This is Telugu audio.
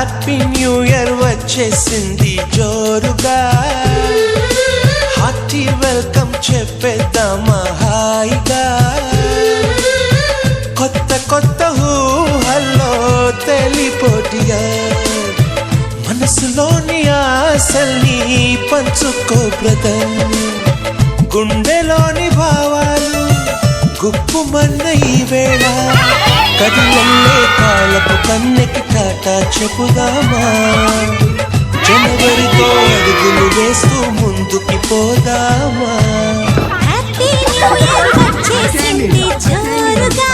హ్యాపీ న్యూ ఇయర్ వచ్చేసింది జోరుగా, హార్టీ వెల్కమ్ చెప్పేద్దామా హాయిగా. కొత్త కొత్త ఊహల్లో తెలిపోటిగా, మనసులోని ఆశల్ని పంచుకో బ్రదర్. గుండెలోని భావాలు గుప్పుమన్న ఈ వేళ, కదిలల్లే కాలపు కన్నెకి టాటా చెప్పుదామా. జనవరితో అడుగులు వేస్తూ ముందుకి పోదామా. హ్యాపీ న్యూ ఇయర్ వచ్చేసింది జోరుగా.